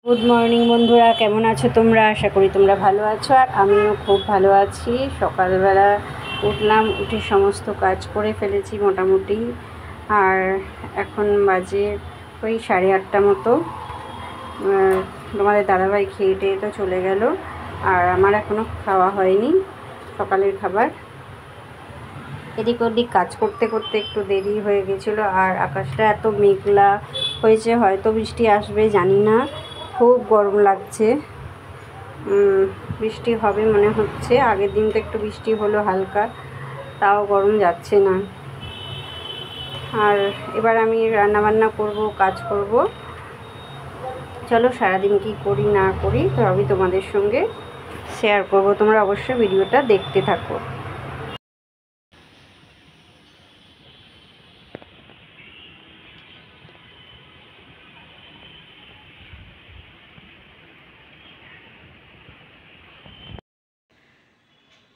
Good morning বন্ধুরা, কেমন আছো তোমরা? আশা করি তোমরা ভালো আছো, আর আমিও খুব ভালো আছি। সকালবেলা উঠলাম, উঠে সমস্ত কাজ করে ফেলেছি মোটামুটি। আর এখন বাজে ওই 8:30 মতো। তোমাদের দাদাভাই খেয়ে টেয়ে তো চলে গেল, আর আমার এখনও খাওয়া হয়নি সকালের খাবার। এদিক ওদিক কাজ করতে করতে একটু দেরি হয়ে গেছিলো, আর আকাশটা এত মেঘলা হয়েছে, হয়তো বৃষ্টি আসবে জানি না। খুব গরম লাগছে, বৃষ্টি হবে মনে হচ্ছে। আগের দিন তো একটু বৃষ্টি হলো হালকা, তাও গরম যাচ্ছে না। আর এবার আমি রান্নাবান্না করব, কাজ করব। চলো সারাদিন কি করি না করি তো আমি তোমাদের সঙ্গে শেয়ার করব, তোমরা অবশ্যই ভিডিওটা দেখতে থাকো।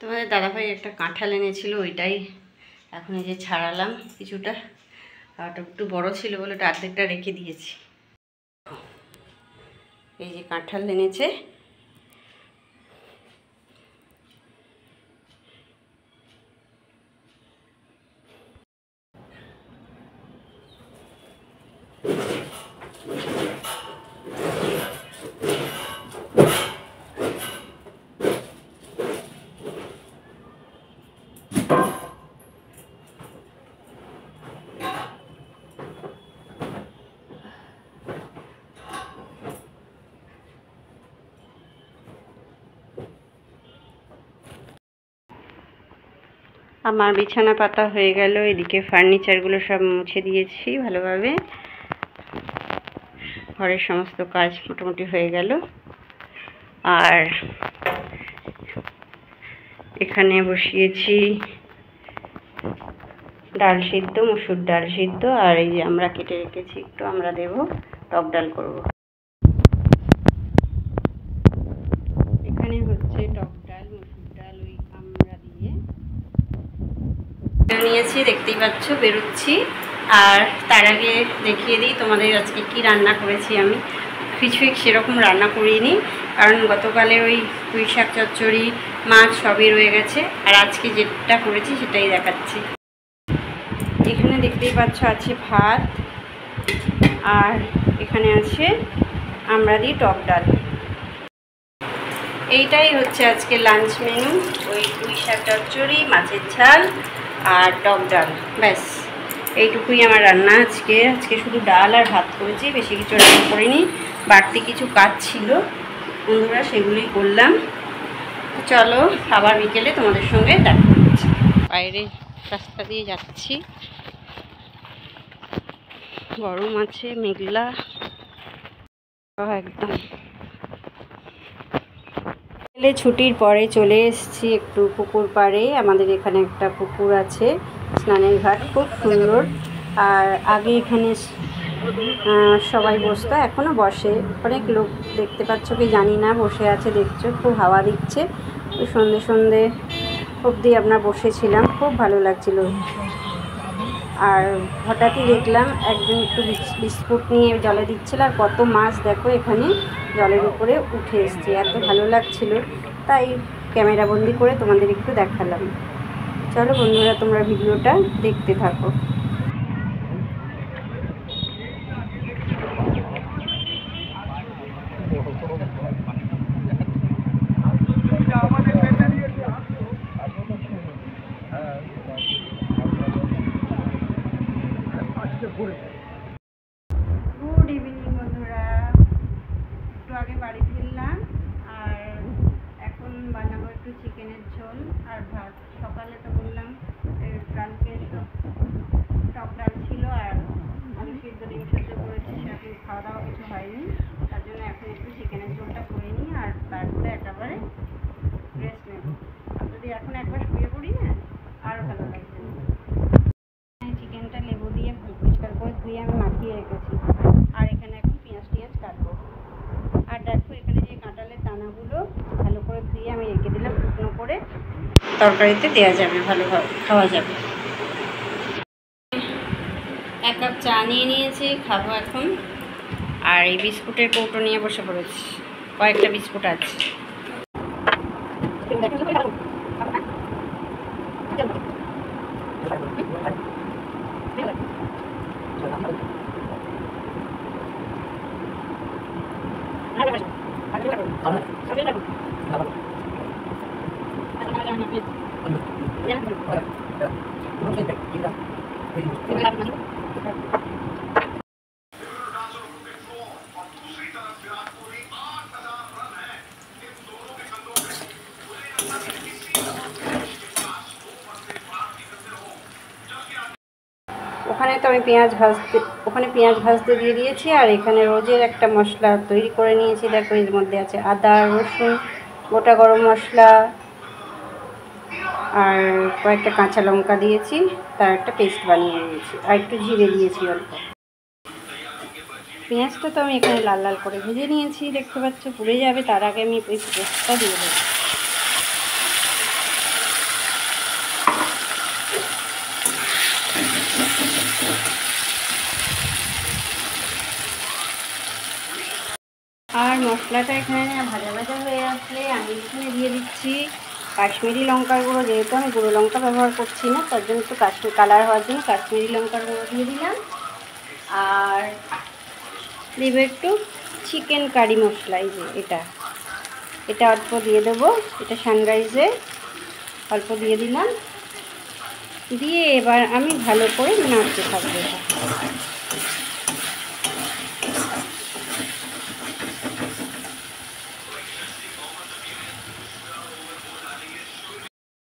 তোমাদের দাদাভাই একটা কাঁঠাল এনেছিল, ওইটাই এখন এই যে ছাড়ালাম কিছুটা। আর ওটা একটু বড় ছিল বলে ওটা অর্ধেকটা রেখে দিয়েছি। এই যে কাঁঠাল এনেছে, আমার বিছানা পাতা হয়ে গেল। এদিকে ফার্নিচারগুলো সব মুছে দিয়েছি ভালোভাবে। ঘরের সমস্ত কাজ মোটামুটি হয়ে গেল। আর এখানে বসিয়েছি ডাল সিদ্ধ, মসুর ডাল সিদ্ধ। আর এই যে আমরা কেটে রেখেছি একটু, আমরা দেব টক ডাল করব। এখানে হচ্ছে টক ডাল, মসুর ডাল ওই আমরা দিয়ে নিয়েছি, দেখতেই পাচ্ছ বেরোচ্ছি। আর তার আগে দেখিয়ে দিই তোমাদের আজকে কি রান্না করেছি। আমি কিছুই সেরকম রান্না করিনি, কারণ গতকালের ওই পুঁই শাক চচ্চড়ি, মাছ সবই রয়ে গেছে। আর আজকে যেটা করেছি সেটাই দেখাচ্ছি। এখানে দেখতেই পাচ্ছ আছে ভাত, আর এখানে আছে আমরা দিই টক ডাল। এইটাই হচ্ছে আজকে লাঞ্চ মেনু। ওই পুঁই শাক চচ্চড়ি, মাছের ঝাল আর টক ডাল, ব্যাস এইটুকুই আমার রান্না আজকে। শুধু ডাল আর ভাত করেছি, বেশি কিছু রান্না করিনি। বাড়তি কিছু কাজ ছিল বন্ধুরা, সেগুলোই করলাম। চলো আবার বিকেলে তোমাদের সঙ্গে দেখা হচ্ছে। বাইরে রাস্তা দিয়ে যাচ্ছি, গরম আছে, মেঘলা একদম। ছুটির পরে চলে এসেছি একটু পুকুর পাড়ে। আমাদের এখানে একটা পুকুর আছে, স্নানের ঘাট, খুব সুন্দর। আর আগে এখানে সবাই বসতো, এখনও বসে। অনেক লোক দেখতে পাচ্ছ কি জানি না, বসে আছে দেখছো। খুব হাওয়া দিচ্ছে, সন্ধে সন্ধে অবধি আমরা বসেছিলাম, খুব ভালো লাগছিল। আর হঠাৎই দেখলাম একজন একটু বিস্কুট নিয়ে জলে দিচ্ছিল, আর কত মাছ দেখো এখানে জলের উপরে উঠে এসছে, এত ভালো লাগছিল। তাই ক্যামেরা বন্দি করে তোমাদের একটু দেখালাম। চলো বন্ধুরা, তোমরা ভিডিওটা দেখতে থাকো। গুড ইভিনিং বন্ধুরা, একটু আগে বাড়ি ফিরলাম। আর এখন বানাবো একটু চিকেনের ঝোল আর ভাত। সকালে তো বললাম কালকে টক ডাল ছিল, আর আলু সিদ্ধ, ডিম সিদ্ধ করেছি, সেরকম খাওয়া দাওয়া কিছু হয়নি। তার জন্য এখন একটু চিকেনের ঝোলটা করে নিই, আর তারপরে একেবারে রেস্ট নেব। আর যদি এখন একবার শুয়ে পড়ি না, আরও ভালো লাগবে। চিকেনটা লেবু দিয়ে পরিষ্কার করে ধুয়ে আমি মাখিয়ে রেখেছি। আর এখানে এখন পেঁয়াজ টিয়াজ কাটবো। আর দেখো এখানে যে কাঁঠালের দানাগুলো ভালো করে ধুয়ে আমি রেখে দিলাম, শুকনো করে তরকারিতে দেওয়া যাবে, ভালোভাবে খাওয়া যাবে। 1 কাপ চা নিয়ে নিয়েছি, খাবো এখন। আর এই বিস্কুটের কৌটো নিয়ে বসে পড়েছি, কয়েকটা বিস্কুট আছে। ওখানে তো আমি পেঁয়াজ ভাজতে দিয়ে দিয়েছি। আর এখানে রোজের একটা মশলা তৈরি করে নিয়েছি। দেখো এর মধ্যে আছে আদা, রসুন, গোটা গরম মশলা আর কয়েকটা কাঁচা লঙ্কা দিয়েছি, তার একটা পেস্ট বানিয়ে নিয়েছি। আর একটু জিরে দিয়েছি অল্প। পেঁয়াজটা তো আমি এখানে লাল লাল করে ভেজে নিয়েছি, দেখতে পাচ্ছ পুড়ে যাবে, তার আগে আমি ওই পেস্টটা দিয়ে দেবো। আর মশলাটা এখানে ভাজা ভাজা হয়ে আসলে আমি এখানে দিয়ে দিচ্ছি কাশ্মীরি লঙ্কার গুঁড়ো। যেহেতু আমি গুঁড়ো লঙ্কা ব্যবহার করছি না, তার জন্য একটু কালার হওয়ার জন্য কাশ্মীরি লঙ্কার গুঁড়ো দিয়ে দিলাম। আর দেব একটু চিকেন কারি মশলা, এই যে এটা অল্প দিয়ে দেবো। এটা সানরাইজে অল্প দিয়ে দিলাম, দিয়ে এবার আমি ভালো করে নাড়তে থাকবো।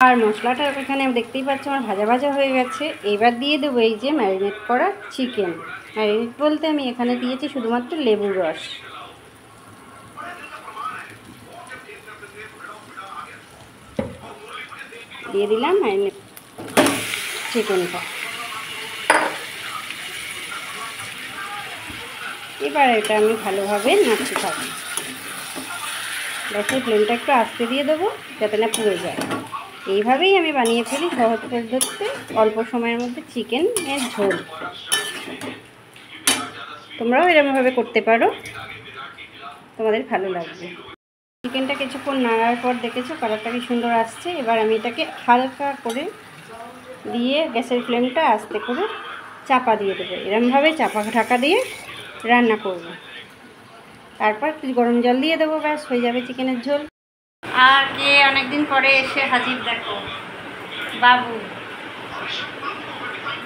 আর মশলাটা এখানে দেখতেই পাচ্ছ আমার ভাজা ভাজা হয়ে গেছে। এবার দিয়ে দেবো এই যে ম্যারিনেট করা চিকেন। ম্যারিনেট বলতে আমি এখানে দিয়েছি শুধুমাত্র লেবুর রস। দিয়ে দিলাম ম্যারিনেট চিকেনটা। এবার এটা আমি ভালোভাবে নাড়তে থাকি। গ্যাসের ফ্লেমটা একটু আস্তে দিয়ে দেবো যাতে না পুড়ে যায়। এইভাবেই আমি বানিয়ে ফেলি সহজ পদ্ধতিতে অল্প সময়ের মধ্যে চিকেনের ঝোল। তোমরাও এরকমভাবে করতে পারো, তোমাদের ভালো লাগবে। চিকেনটা কিছুক্ষণ নাড়ার পর দেখেছো কালারটা কি সুন্দর আসছে। এবার আমি এটাকে হালকা করে দিয়ে গ্যাসের ফ্লেমটা আস্তে করে চাপা দিয়ে দেবো। এরকমভাবে চাপা ঢাকা দিয়ে রান্না করব। তারপর গরম জল দিয়ে দেবো, ব্যাস হয়ে যাবে চিকেনের ঝোল। আর কে অনেকদিন পরে এসে হাজির, দেখো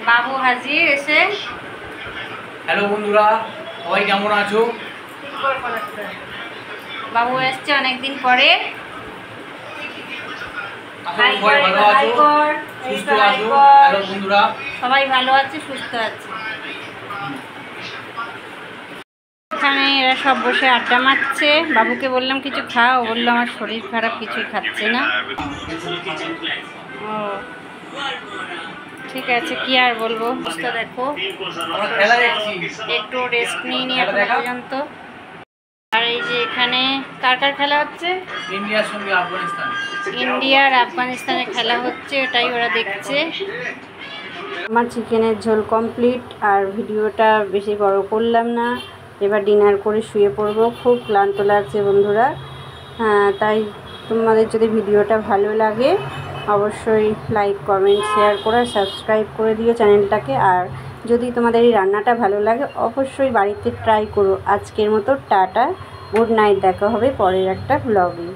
বাবু হাজির এসে। হ্যালো বন্ধুরা, সবাই কেমন আছো? বাবু এসছে অনেকদিন পরে। সবাই ভালো আছে, সুস্থ আছে। এখানে এরা সব বসে আড্ডা মারছে। বাবুকে বললাম কিছু খাও, বললো আমার শরীর খারাপ, কিছুই খাচ্ছে না। ও ঠিক আছে, কি আর বলবো। দেখো একটু রেস্ট নিয়ে এখন পর্যন্ত। আর এই যে এখানে কার কার খেলা হচ্ছে? ইন্ডিয়ার সঙ্গে আফগানিস্তান। ইন্ডিয়ার আফগানিস্তানের খেলা হচ্ছে, এটাই ওরা দেখছে। আমার চিকেনের ঝোল কমপ্লিট। আর ভিডিওটা বেশি বড় করলাম না, এবার ডিনার করে শুয়ে পড়বো। খুব ক্লান্ত লাগছে বন্ধুরা। তাই তোমাদের যদি ভিডিওটা ভালো লাগে অবশ্যই লাইক, কমেন্ট, শেয়ার করে সাবস্ক্রাইব করে দিও চ্যানেলটাকে। আর যদি তোমাদের এই রান্নাটা ভালো লাগে অবশ্যই বাড়িতে ট্রাই করো। আজকের মতো টাটা, গুড নাইট, দেখা হবে পরের একটা ব্লগে।